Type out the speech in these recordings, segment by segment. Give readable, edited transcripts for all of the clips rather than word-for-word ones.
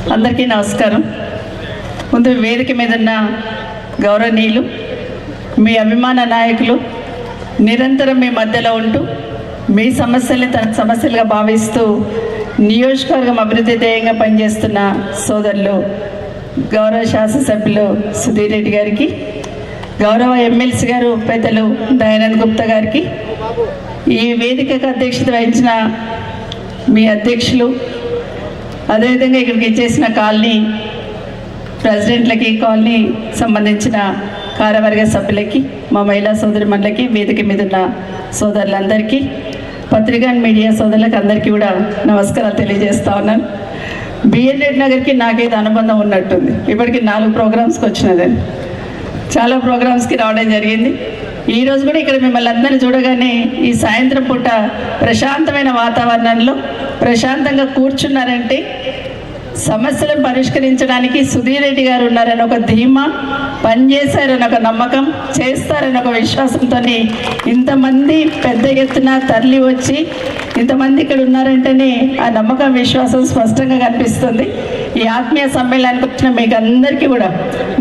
అందరికీ నమస్కారం. ముందు వేదిక మీద ఉన్న గౌరవనీయులు, మీ అభిమాన నాయకులు, నిరంతరం మీ మధ్యలో ఉంటూ మీ సమస్యల్ని తన సమస్యలుగా భావిస్తూ నియోజకవర్గం అభివృద్ధి ధ్యేయంగా పనిచేస్తున్న సోదరులు గౌరవ శాసనసభ్యులు సుధీర్ రెడ్డి గారికి, గౌరవ ఎమ్మెల్సీ గారు పెద్దలు దయానంద్ గుప్తా గారికి, ఈ వేదికకు అధ్యక్షత వహించిన మీ అధ్యక్షులు, అదేవిధంగా ఇక్కడికి ఇచ్చేసిన కాలనీ ప్రెసిడెంట్లకి, కాలనీ సంబంధించిన కార్యవర్గ సభ్యులకి, మా మహిళా సోదరిమణులకి, వేదిక మీద ఉన్న సోదరులందరికీ, పత్రికా మీడియా సోదరులకు అందరికీ కూడా నమస్కారాలు తెలియజేస్తా ఉన్నాను. బిఎన్ రెడ్డి నగర్కి నాకైతే అనుబంధం ఉన్నట్టుంది. ఇప్పటికి 4 ప్రోగ్రామ్స్కి వచ్చినదని, చాలా ప్రోగ్రామ్స్కి రావడం జరిగింది. ఈరోజు కూడా ఇక్కడ మిమ్మల్ని అందరినీ చూడగానే ఈ సాయంత్రం పూట ప్రశాంతమైన వాతావరణంలో ప్రశాంతంగా కూర్చున్నారంటే సమస్యలను పరిష్కరించడానికి సుధీర్ రెడ్డి గారు ఉన్నారని ఒక ధీమా, పనిచేశారని ఒక నమ్మకం, చేస్తారని ఒక విశ్వాసంతో ఇంతమంది పెద్ద ఎత్తున తరలి వచ్చి ఇంతమంది ఇక్కడ ఉన్నారంటేనే ఆ నమ్మకం, విశ్వాసం స్పష్టంగా కనిపిస్తుంది. ఈ ఆత్మీయ సమ్మేళనానికి వచ్చిన మీకు అందరికీ కూడా,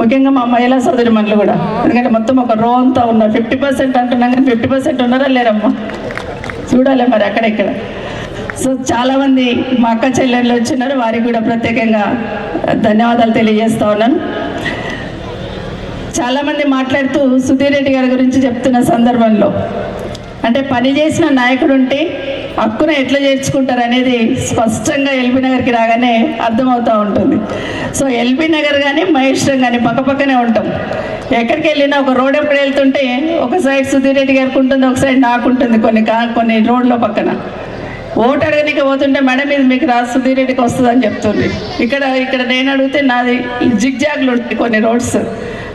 ముఖ్యంగా మా మహిళా సోదరిమణులు కూడా, ఎందుకంటే మొత్తం ఒక రో అంతా ఉన్నారు. 50% అంటున్నాం కానీ 50% ఉన్నారా లేరమ్మా? చూడాలి మరి అక్కడెక్కడ. సో చాలామంది మా అక్క చెల్లెళ్ళు వచ్చినారు, వారికి కూడా ప్రత్యేకంగా ధన్యవాదాలు తెలియజేస్తా ఉన్నాను. చాలామంది మాట్లాడుతూ సుధీర్ రెడ్డి గారి గురించి చెప్తున్న సందర్భంలో, అంటే పనిచేసిన నాయకుడు ఉంటే హక్కున ఎట్లా చేర్చుకుంటారు అనేది స్పష్టంగా ఎల్బీ నగర్కి రాగానే అర్థమవుతూ ఉంటుంది. సో ఎల్బీ నగర్ కానీ మహేశ్వరం కానీ పక్కపక్కనే ఉంటాం. ఎక్కడికి వెళ్ళినా ఒక రోడ్ ఎప్పుడు వెళ్తుంటే ఒక సైడ్ సుధీర్ రెడ్డి గారికి ఉంటుంది, ఒక సైడ్ నాకు ఉంటుంది. కొన్ని రోడ్ల పక్కన ఓటు అడగడానికి పోతుంటే మేడం ఇది మీకు రాదు, సుధీర్ రెడ్డికి వస్తుందని చెప్తుంది. ఇక్కడ నేను అడిగితే నాది జిగ్జాగ్లు ఉంటాయి కొన్ని రోడ్స్.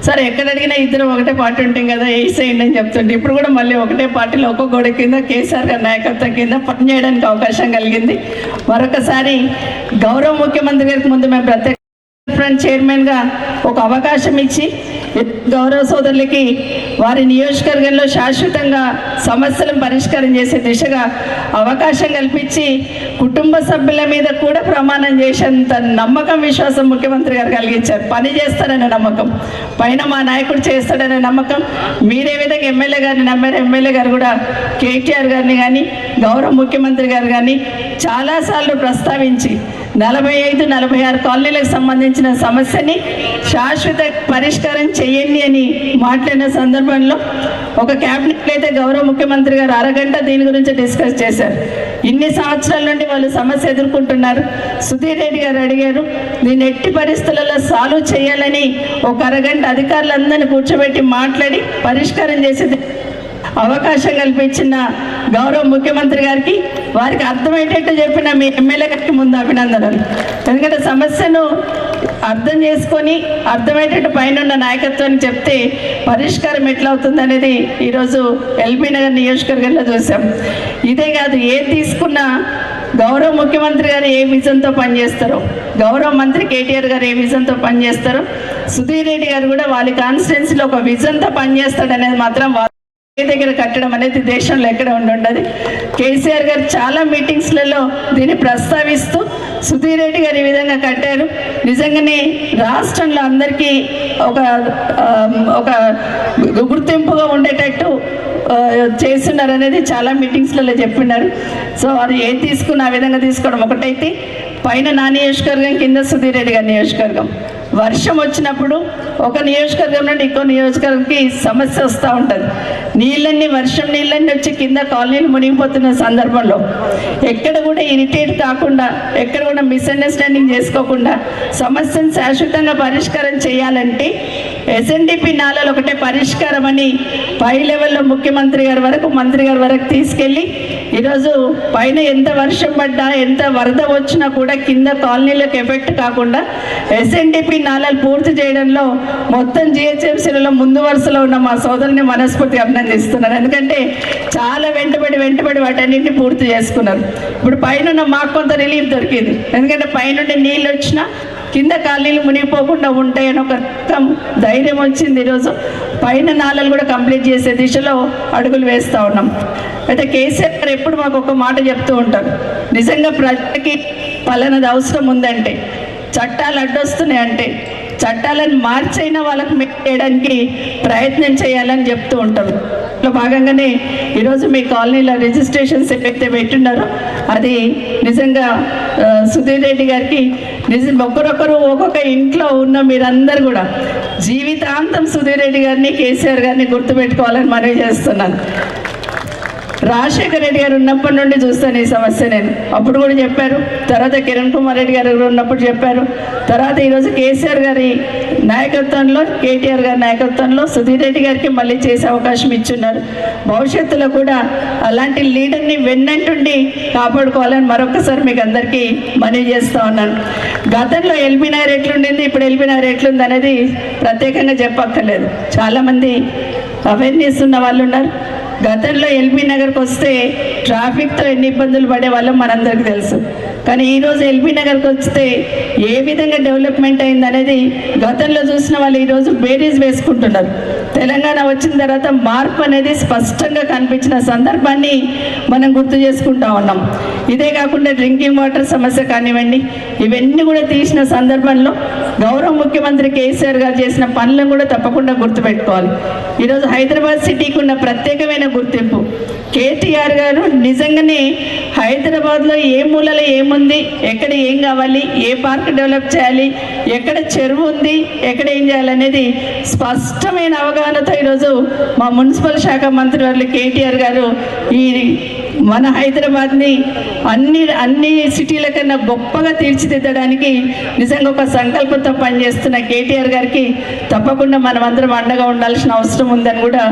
సరే ఎక్కడ అడిగినా ఇద్దరు ఒకటే పార్టీ ఉంటాం కదా, వేసేయండి అని చెప్తుంటే ఇప్పుడు కూడా మళ్ళీ ఒకటే పార్టీలో ఒక్కొక్క గోడ కింద కేసీఆర్ గారి నాయకత్వం కింద పనిచేయడానికి అవకాశం కలిగింది. మరొకసారి గౌరవ ముఖ్యమంత్రి గారికి ముందు మేము ప్రత్యేక ఫ్రంట్ చైర్మన్గా ఒక అవకాశం ఇచ్చి గౌరవ సోదరులకి వారి నియోజకవర్గంలో శాశ్వతంగా సమస్యలను పరిష్కారం చేసే దిశగా అవకాశం కల్పించి కుటుంబ సభ్యుల మీద కూడా ప్రమాణం చేసేంత నమ్మకం, విశ్వాసం ముఖ్యమంత్రి గారు కలిగించారు. పని చేస్తారనే నమ్మకం, పైన మా నాయకుడు చేస్తాడనే నమ్మకం. మీరే విధంగా ఎమ్మెల్యే గారిని నమ్మారు. ఎమ్మెల్యే గారు కూడా కేటీఆర్ గారిని కానీ గౌరవ ముఖ్యమంత్రి గారు కానీ చాలాసార్లు ప్రస్తావించి 45-46 కాలనీలకు సంబంధించిన సమస్యని శాశ్వత పరిష్కారం చేయండి అని మాట్లాడిన సందర్భంలో ఒక క్యాబినెట్లో అయితే గౌరవ ముఖ్యమంత్రి గారు అరగంట దీని గురించి డిస్కస్ చేశారు. ఇన్ని సంవత్సరాల నుండి వాళ్ళు సమస్య ఎదుర్కొంటున్నారు. సుధీర్ రెడ్డి గారు అడిగారు, దీన్ని ఎట్టి పరిస్థితులలో సాల్వ్ చేయాలని ఒక అరగంట అధికారులందరినీ కూర్చోబెట్టి మాట్లాడి పరిష్కారం చేసేది అవకాశం కల్పించిన గౌరవ ముఖ్యమంత్రి గారికి, వారికి అర్థమయ్యేటట్టు చెప్పిన మీ ఎమ్మెల్యే గారికి ముందు అభినందనలు. ఎందుకంటే సమస్యను అర్థం చేసుకొని అర్థమయ్యేటట్టు పైన నాయకత్వాన్ని చెప్తే పరిష్కారం ఎట్లా అవుతుంది అనేది ఈరోజు ఎల్బీ నగర్ నియోజకవర్గంలో చూసాం. ఇదే కాదు, ఏది తీసుకున్నా గౌరవ ముఖ్యమంత్రి గారు ఏ విజన్తో పనిచేస్తారో, గౌరవ మంత్రి కేటీఆర్ గారు ఏ విజన్తో పనిచేస్తారో, సుధీర్ రెడ్డి గారు కూడా వాళ్ళ కాన్స్టిట్యున్సీలో ఒక విజన్తో పనిచేస్తాడు అనేది మాత్రం దగ్గర కట్టడం అనేది దేశంలో ఎక్కడ ఉండదు. కేసీఆర్ గారు చాలా మీటింగ్స్లలో దీన్ని ప్రస్తావిస్తూ సుధీర్ రెడ్డి గారు ఈ విధంగా కట్టారు, నిజంగానే రాష్ట్రంలో అందరికీ ఒక గుర్తింపుగా ఉండేటట్టు చేస్తున్నారు అనేది చాలా మీటింగ్స్లలో చెప్పినారు. సో అది ఏది తీసుకున్న ఆ విధంగా తీసుకోవడం ఒకటైతే, పైన నా నియోజకవర్గం, కింద సుధీర్ రెడ్డి గారి నియోజకవర్గం. వర్షం వచ్చినప్పుడు ఒక నియోజకవర్గం నుండి ఇంకో నియోజకవర్గంకి సమస్య వస్తూ ఉంటుంది. వర్షం నీళ్ళన్నీ వచ్చి కింద కాలనీలు మునిగిపోతున్న సందర్భంలో ఎక్కడ కూడా ఇరిటేట్ కాకుండా, ఎక్కడ కూడా మిస్అండర్స్టాండింగ్ చేసుకోకుండా సమస్యను శాశ్వతంగా పరిష్కారం చేయాలంటే ఎస్ఎన్డిపి నాలాలు ఒకటే పరిష్కారం అని పై లెవెల్లో ముఖ్యమంత్రి గారి వరకు, మంత్రి గారి వరకు తీసుకెళ్ళి ఈరోజు పైన ఎంత వర్షం పడ్డా, ఎంత వరద వచ్చినా కూడా కింద కాలనీలకు ఎఫెక్ట్ కాకుండా ఎస్ఎన్డిపి నాలాలు పూర్తి చేయడంలో మొత్తం జిహెచ్ఎంసీలలో ముందు వరుసలో ఉన్న మా సోదరుని మనస్ఫూర్తి అభినందిస్తున్నారు. ఎందుకంటే చాలా వెంటబడి వాటన్నింటినీ పూర్తి చేసుకున్నారు. ఇప్పుడు పైన మాకు కొంత రిలీఫ్ దొరికింది, ఎందుకంటే పైనుండి నీళ్ళు వచ్చినా కింద కాలనీలు మునిగిపోకుండా ఉంటాయని ఒక ధైర్యం వచ్చింది. ఈరోజు పైన నాళాలు కూడా కంప్లీట్ చేసే దిశలో అడుగులు వేస్తూ ఉన్నాం. అయితే కేసీఆర్ గారు ఎప్పుడు మాకు ఒక మాట చెప్తూ ఉంటారు, నిజంగా ప్రజలకి పలానది అవసరం ఉందంటే చట్టాలు అడ్డొస్తున్నాయి అంటే చట్టాలను మార్చైనా వాళ్ళకు చేయడానికి ప్రయత్నం చేయాలని చెప్తూ ఉంటారు. లో భాగంగానే ఈరోజు మీ కాలనీలో రిజిస్ట్రేషన్స్ ఏవైతే పెట్టున్నారో అది నిజంగా సుధీర్ రెడ్డి గారికి ఒకరొకరు ఒక్కొక్క ఇంట్లో ఉన్న మీరందరూ కూడా జీవితాంతం సుధీర్ రెడ్డి గారిని కేసీఆర్ గారిని గుర్తుపెట్టుకోవాలని మనవి చేస్తున్నాను. రాజశేఖర రెడ్డి గారు ఉన్నప్పటి నుండి చూస్తాను ఈ సమస్య. నేను అప్పుడు కూడా చెప్పారు, తర్వాత కిరణ్ కుమార్ రెడ్డి గారు ఉన్నప్పుడు చెప్పారు, తర్వాత ఈరోజు కేసీఆర్ గారి నాయకత్వంలో కేటీఆర్ గారి నాయకత్వంలో సుధీర్ రెడ్డి గారికి మళ్ళీ చేసే అవకాశం ఇచ్చున్నారు. భవిష్యత్తులో కూడా అలాంటి లీడర్ని వెన్నంటుండి కాపాడుకోవాలని మరొకసారి మీకు అందరికీ మనవి చేస్తూ ఉన్నాను. గతంలో ఎల్బీ నగర్ ఎట్లుండింది, ఇప్పుడు ఎల్బీ నగర్ ఎట్లుంది అనేది ప్రత్యేకంగా చెప్పక్కర్లేదు. చాలామంది అవేర్నెస్ ఉన్న వాళ్ళు ఉన్నారు. గతంలో ఎల్బీ నగర్కి వస్తే ట్రాఫిక్తో ఎన్ని ఇబ్బందులు పడే వాళ్ళం మనందరికీ తెలుసు. కానీ ఈరోజు ఎల్బీ నగర్కి వస్తే ఏ విధంగా డెవలప్మెంట్ అయింది అనేది గతంలో చూసిన వాళ్ళు ఈరోజు బేరీజ్ వేసుకుంటున్నారు. తెలంగాణ వచ్చిన తర్వాత మార్పు అనేది స్పష్టంగా కనిపించిన సందర్భాన్ని మనం గుర్తు చేసుకుంటా ఉన్నాం. ఇదే కాకుండా డ్రింకింగ్ వాటర్ సమస్య కానివ్వండి, ఇవన్నీ కూడా తీసిన సందర్భంలో గౌరవ ముఖ్యమంత్రి కేసీఆర్ గారు చేసిన పనులను కూడా తప్పకుండా గుర్తుపెట్టుకోవాలి. ఈరోజు హైదరాబాద్ సిటీకి ఉన్న ప్రత్యేకమైన గుర్తింపు కేటీఆర్ గారు నిజంగానే హైదరాబాద్లో ఏ మూలలో ఏముంది, ఎక్కడ ఏం కావాలి, ఏ పార్క్ డెవలప్ చేయాలి, ఎక్కడ చెరువు ఉంది, ఎక్కడ ఏం చేయాలనేది స్పష్టమైన అవగాహనతో ఈరోజు మా మున్సిపల్ శాఖ మంత్రి వారు కేటీఆర్ గారు ఈ మన హైదరాబాద్ని అన్ని సిటీల కన్నా గొప్పగా తీర్చిదిద్దడానికి నిజంగా ఒక సంకల్పంతో పనిచేస్తున్న కేటీఆర్ గారికి తప్పకుండా మనమందరం అండగా ఉండాల్సిన అవసరం ఉందని కూడా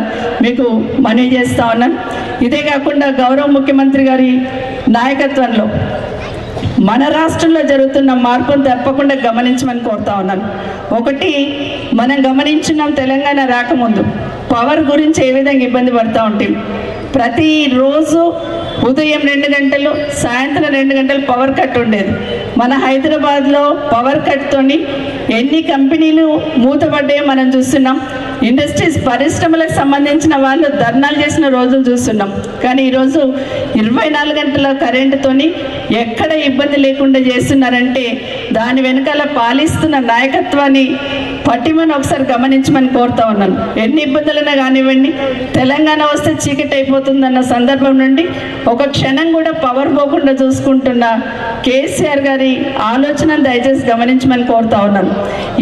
మీకు మనవి చేస్తా ఉన్నాను. ఇదే కాకుండా గౌరవ ముఖ్యమంత్రి గారి నాయకత్వంలో మన రాష్ట్రంలో జరుగుతున్న మార్పును తప్పకుండా గమనించమని కోరుతా ఉన్నాను. ఒకటి, మనం గమనించున్నాం, తెలంగాణ రాకముందు పవర్ గురించి ఏ విధంగా ఇబ్బంది పడుతూ ఉంటాం. ప్రతిరోజు ఉదయం 2 గంటలు, సాయంత్రం 2 గంటలు పవర్ కట్ ఉండేది. మన హైదరాబాద్లో పవర్ కట్తోని ఎన్ని కంపెనీలు మూతపడ్డాయో మనం చూస్తున్నాం. ఇండస్ట్రీస్, పరిశ్రమలకు సంబంధించిన వాళ్ళు ధర్నాలు చేసిన రోజులు చూస్తున్నాం. కానీ ఈరోజు 24 గంటల కరెంటుతోని ఎక్కడ ఇబ్బంది లేకుండా చేస్తున్నారంటే దాని వెనకాల పాలిస్తున్న నాయకత్వాన్ని పట్టిమని ఒకసారి గమనించమని కోరుతా ఉన్నాను. ఎన్ని ఇబ్బందులైనా కానివ్వండి, తెలంగాణ వస్తే చీకటి అయిపోతుందన్న సందర్భం నుండి ఒక క్షణం కూడా పవర్ పోకుండా చూసుకుంటున్న కేసీఆర్ గారి ఆలోచనను దయచేసి గమనించమని కోరుతా ఉన్నాను.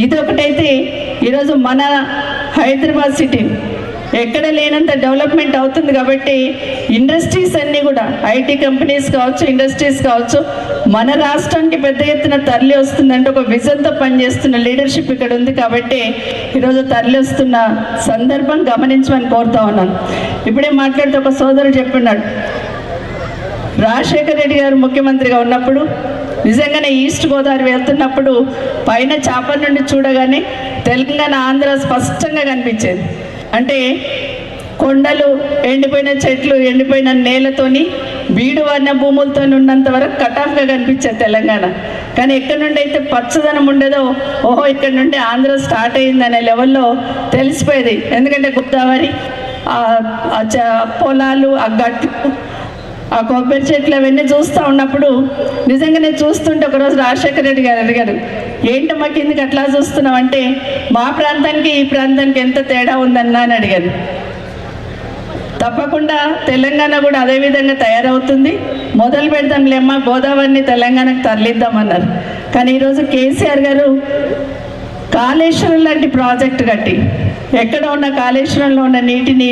ఇది ఒకటైతే ఈరోజు మన హైదరాబాద్ సిటీ ఎక్కడ లేనంత డెవలప్మెంట్ అవుతుంది. కాబట్టి ఇండస్ట్రీస్ అన్నీ కూడా, ఐటీ కంపెనీస్ కావచ్చు, ఇండస్ట్రీస్ కావచ్చు, మన రాష్ట్రానికి పెద్ద ఎత్తున తరలి వస్తుందంటే ఒక విజన్తో పనిచేస్తున్న లీడర్షిప్ ఇక్కడ ఉంది. కాబట్టి ఈరోజు తరలి వస్తున్న సందర్భం గమనించమని కోరుతా ఉన్నాను. ఇప్పుడే మాట్లాడితే ఒక సోదరుడు చెప్పినాడు, రాజశేఖర రెడ్డి గారు ముఖ్యమంత్రిగా ఉన్నప్పుడు నిజంగానే ఈస్ట్ గోదావరి వెళ్తున్నప్పుడు పైన చాపర్ నుండి చూడగానే తెలంగాణ, ఆంధ్ర స్పష్టంగా కనిపించేది. అంటే కొండలు, ఎండిపోయిన చెట్లు, ఎండిపోయిన నేలతోని, బీడు వర్ణ భూములతో ఉన్నంత వరకు కటాఫ్గా కనిపించేది తెలంగాణ. కానీ ఎక్కడి నుండి అయితే పచ్చదనం ఉండేదో, ఓహో ఇక్కడ నుండి ఆంధ్ర స్టార్ట్ అయిందనే లెవెల్లో తెలిసిపోయేది. ఎందుకంటే గోదావరి, పొలాలు, ఆ గట్లు, ఆ కొబ్బరి చెట్లు అవన్నీ చూస్తూ ఉన్నప్పుడు నిజంగానే చూస్తుంటే ఒకరోజు రాజశేఖర రెడ్డి గారు అడిగారు, ఏంటమ్మా కిందకి అట్లా చూస్తున్నావు అంటే, మా ప్రాంతానికి ఈ ప్రాంతానికి ఎంత తేడా ఉందన్నా అని అడిగారు. తప్పకుండా తెలంగాణ కూడా అదేవిధంగా తయారవుతుంది, మొదలు పెడదాంలేమ్మా, గోదావరిని తెలంగాణకు తరలిద్దామన్నారు. కానీ ఈరోజు కేసీఆర్ గారు కాళేశ్వరం లాంటి ప్రాజెక్టు కట్టి ఎక్కడ ఉన్న కాళేశ్వరంలో ఉన్న నీటిని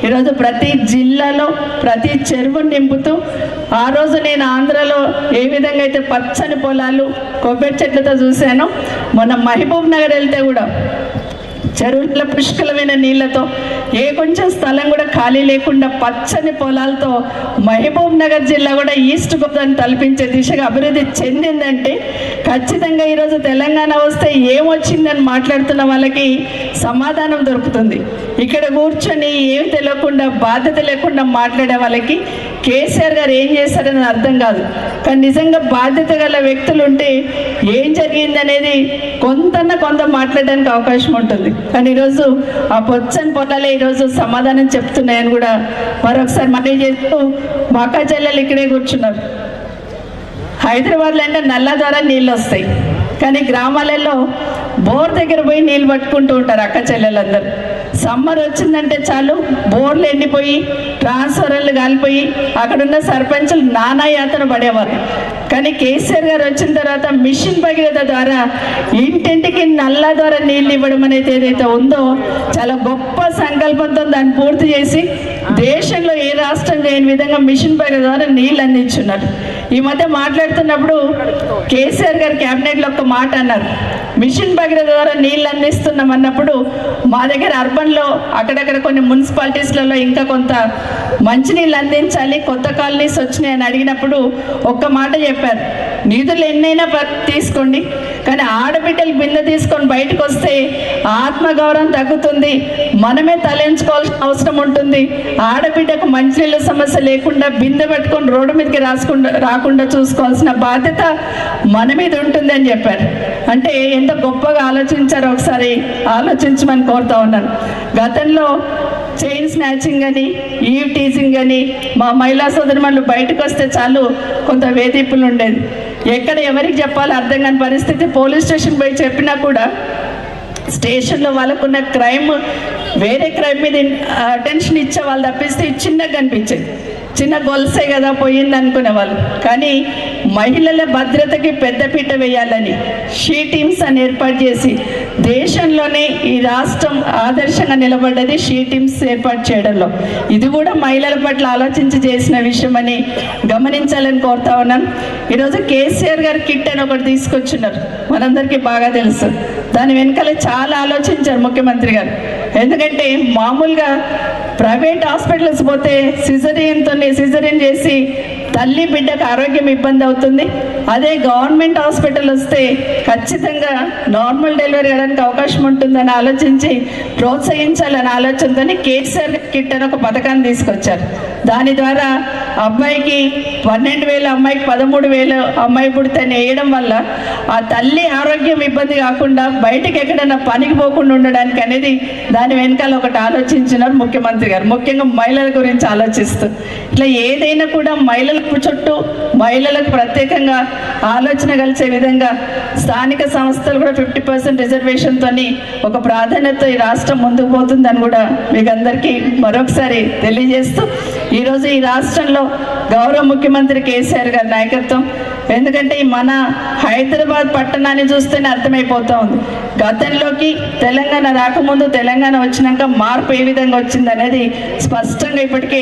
ఈరోజు ప్రతి జిల్లాలో ప్రతి చెరువును నింపుతూ, ఆ రోజు నేను ఆంధ్రలో ఏ విధంగా అయితే పచ్చని పొలాలు, కొబ్బరి చెట్లతో చూశానో, మొన్న మహబూబ్ నగర్ వెళ్తే కూడా చెరువుల పుష్కలమైన నీళ్లతో, ఏ కొంచెం స్థలం కూడా ఖాళీ లేకుండా పచ్చని పొలాలతో మహబూబ్ నగర్ జిల్లా కూడా ఈస్ట్ గోదావరిని తలపించే దిశగా అభివృద్ధి చెందిందంటే ఖచ్చితంగా ఈరోజు తెలంగాణ వస్తే ఏమొచ్చిందని మాట్లాడుతున్న వాళ్ళకి సమాధానం దొరుకుతుంది. ఇక్కడ కూర్చొని ఏమి తెలియకుండా, బాధ్యత లేకుండా మాట్లాడే వాళ్ళకి కేసీఆర్ గారు ఏం చేశారని అర్థం కాదు. కానీ నిజంగా బాధ్యత గల వ్యక్తులు ఉంటే ఏం జరిగిందనేది కొంత మాట్లాడడానికి అవకాశం ఉంటుంది. కానీ ఈరోజు ఆ పొచ్చని పొలాలే ఈరోజు సమాధానం చెప్తున్నాయని కూడా మరొకసారి మనవి చేస్తూ, మా అక్క చెల్లెలు ఇక్కడే కూర్చున్నారు. హైదరాబాద్లో అంటే నల్ల ద్వారా నీళ్ళు వస్తాయి, కానీ గ్రామాలలో బోర్ దగ్గర పోయి నీళ్ళు పట్టుకుంటూ ఉంటారు అక్క చెల్లెలందరూ. సమ్మర్ వచ్చిందంటే చాలు బోర్లు ఎండిపోయి ట్రాన్స్ఫర్లు కాలిపోయి అక్కడున్న సర్పంచులు నానా యాతన పడేవారు. కానీ కేసీఆర్ గారు వచ్చిన తర్వాత మిషన్ భగీరథ ద్వారా ఇంటింటికి నల్లా ద్వారా నీళ్ళు ఇవ్వడం అనేది ఏదైతే ఉందో చాలా గొప్ప సంకల్పంతో దాన్ని పూర్తి చేసి దేశంలో ఏ రాష్ట్రం చేయని విధంగా మిషన్ భగీరథ ద్వారా నీళ్ళు అందించున్నారు. ఈ మధ్య మాట్లాడుతున్నప్పుడు కేసీఆర్ గారు క్యాబినెట్లో ఒక మాట అన్నారు, మిషన్ భగీరథ ద్వారా నీళ్ళు అందిస్తున్నాం అన్నప్పుడు మా దగ్గర అర్బన్లో అక్కడక్కడ కొన్ని మున్సిపాలిటీస్లలో ఇంకా కొంత మంచినీళ్ళు అందించాలి, కొత్త కాలనీస్ వచ్చినాయని అడిగినప్పుడు ఒక్క మాట చెప్పారు, నిధులు ఎన్నైనా తీసుకోండి కానీ ఆడబిడ్డలు బిందె తీసుకొని బయటకు వస్తే ఆత్మగౌరవం తగ్గుతుంది, మనమే తలెంచుకోవాల్సిన అవసరం ఉంటుంది, ఆడబిడ్డకు మంచినీళ్ళ సమస్య లేకుండా బిందె పట్టుకొని రోడ్డు మీదకి రాకుండా చూసుకోవాల్సిన బాధ్యత మన మీద ఉంటుంది అని చెప్పారు. అంటే ఎంత గొప్పగా ఆలోచించారో ఒకసారి ఆలోచించమని కోరుతా ఉన్నాను. గతంలో చైన్ స్నాచింగ్ అని ఈవ్ టీజింగ్ అని మా మహిళా సోదరులు బయటకు వస్తే చాలు కొంత వేధింపులు ఉండేది. ఎక్కడ ఎవరికి చెప్పాలో అర్థం కాని పరిస్థితి. పోలీస్ స్టేషన్ పోయి చెప్పినా కూడా స్టేషన్లో వాళ్ళకున్న క్రైమ్ వేరే క్రైమ్ మీద అటెన్షన్ ఇచ్చే వాళ్ళు తప్పిస్తే చిన్నగా కనిపించేది, చిన్న గొలుసే కదా పోయింది అనుకునేవాళ్ళు. కానీ మహిళల భద్రతకి పెద్దపీట వేయాలని షీ టీమ్స్ అని ఏర్పాటు చేసి దేశంలోనే ఈ రాష్ట్రం ఆదర్శంగా నిలబడ్డది షీ టీమ్స్ ఏర్పాటు చేయడంలో. ఇది కూడా మహిళల పట్ల ఆలోచించి చేసిన విషయం అని గమనించాలని కోరుతా ఉన్నాను. ఈరోజు కేసీఆర్ గారు కిట్ అని ఒకటి తీసుకొచ్చున్నారు, మనందరికీ బాగా తెలుసు. దాని వెనకాల చాలా ఆలోచించారు ముఖ్యమంత్రి గారు. ఎందుకంటే మామూలుగా ప్రైవేట్ హాస్పిటల్స్ పోతే సిజరీన్ చేసి తల్లి బిడ్డకు ఆరోగ్యం ఇబ్బంది అవుతుంది. అదే గవర్నమెంట్ హాస్పిటల్ వస్తే ఖచ్చితంగా నార్మల్ డెలివరీ అవ్వడానికి అవకాశం ఉంటుందని ఆలోచించి ప్రోత్సహించాలని ఆలోచనతో కేసీఆర్ కిట్ అని ఒక పథకాన్ని తీసుకొచ్చారు. దాని ద్వారా అబ్బాయికి 12,000, అమ్మాయికి 13,000 అమ్మాయి పుడితేనే వేయడం వల్ల ఆ తల్లి ఆరోగ్యం ఇబ్బంది కాకుండా బయటకు ఎక్కడైనా పనికి పోకుండా ఉండడానికి అనేది దాని వెనకాల ఒకటి ఆలోచించినారు ముఖ్యమంత్రి గారు. ముఖ్యంగా మహిళల గురించి ఆలోచిస్తూ ఇట్లా ఏదైనా కూడా మహిళల చుట్టూ మహిళలకు ప్రత్యేకంగా ఆలోచన కలిసే విధంగా స్థానిక సంస్థలు కూడా 50% రిజర్వేషన్తో ఒక ప్రాధాన్యత ఈ రాష్ట్రం ముందుకు పోతుందని కూడా మీకు అందరికీ మరొకసారి తెలియజేస్తూ ఈరోజు ఈ రాష్ట్రంలో గౌరవ ముఖ్యమంత్రి కేసీఆర్ గారి నాయకత్వం, ఎందుకంటే మన హైదరాబాద్ పట్టణాన్ని చూస్తేనే అర్థమైపోతూ ఉంది. గతంలోకి తెలంగాణ రాకముందు తెలంగాణ వచ్చినాక మార్పు ఏ విధంగా వచ్చింది అనేది స్పష్టంగా ఇప్పటికీ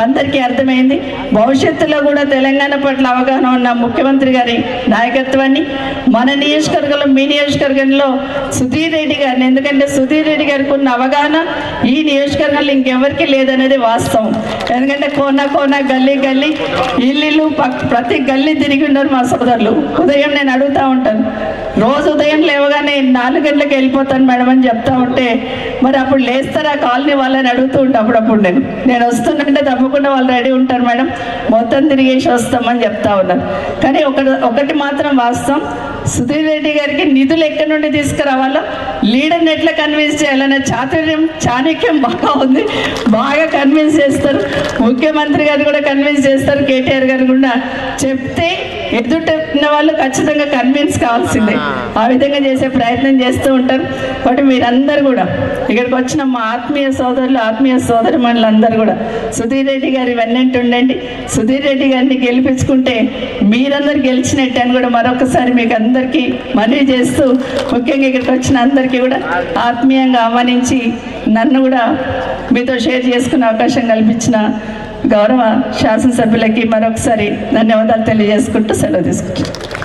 అందరికీ అర్థమైంది. భవిష్యత్తులో కూడా తెలంగాణ పట్ల అవగాహన ఉన్న ముఖ్యమంత్రి గారి నాయకత్వాన్ని మన నియోజకవర్గంలో మీ నియోజకవర్గంలో సుధీర్ రెడ్డి గారిని, ఎందుకంటే సుధీర్ రెడ్డి గారికి ఉన్న అవగాహన ఈ నియోజకవర్గంలో ఇంకెవరికి లేదనేది వాస్తవం. ఎందుకంటే కోన గల్లీ ఇల్లు ప్రతి గల్లీ తిరిగి ఉన్నారు మా సోదరులు. ఉదయం నేను అడుగుతూ ఉంటాను, రోజు ఉదయం లేవగానే 4 గంటలకు వెళ్ళిపోతాను మేడం అని చెప్తా ఉంటే మరి అప్పుడు లేస్తారా కాలనీ వాళ్ళని అడుగుతూ ఉంటా. అప్పుడప్పుడు నేను వస్తున్నంటే తప్పకుండా వాళ్ళు రెడీ ఉంటారు మేడం, మొత్తం తిరిగేసి వస్తామని చెప్తా ఉన్నారు. కానీ ఒకటి మాత్రం వాస్తవం, సుధీర్ రెడ్డి గారికి నిధులు ఎక్కడి నుండి తీసుకురావాలో లీడర్ని ఎట్లా కన్విన్స్ చేయాలనే చాణక్యం బాగా ఉంది, బాగా కన్విన్స్ చేస్తారు. ముఖ్యమంత్రి గారు కూడా కన్విన్స్ చేస్తారు, కేటీఆర్ గారు కూడా చెప్తే ఎదుట ఉన్న వాళ్ళు ఖచ్చితంగా కన్విన్స్ కావాల్సిందే. ఆ విధంగా చేసే ప్రయత్నం చేస్తూ ఉంటారు. కాబట్టి మీరందరూ కూడా ఇక్కడికి వచ్చిన మా ఆత్మీయ సోదరులు ఆత్మీయ సోదరిమణులందరూ కూడా సుధీర్ రెడ్డి గారు వెన్నంటి ఉండండి. సుధీర్ రెడ్డి గారిని గెలిపించుకుంటే మీరందరూ గెలిచినట్టు అని కూడా మరొకసారి మీకు అందరికీ మనవి చేస్తూ, ముఖ్యంగా ఇక్కడికి వచ్చిన అందరికీ కూడా ఆత్మీయంగా ఆహ్వానించి నన్ను కూడా మీతో షేర్ చేసుకునే అవకాశం కల్పించిన గౌరవ శాసనసభ్యులకి మరొకసారి ధన్యవాదాలు తెలియజేసుకుంటూ సెలవు తీసుకుంటాను.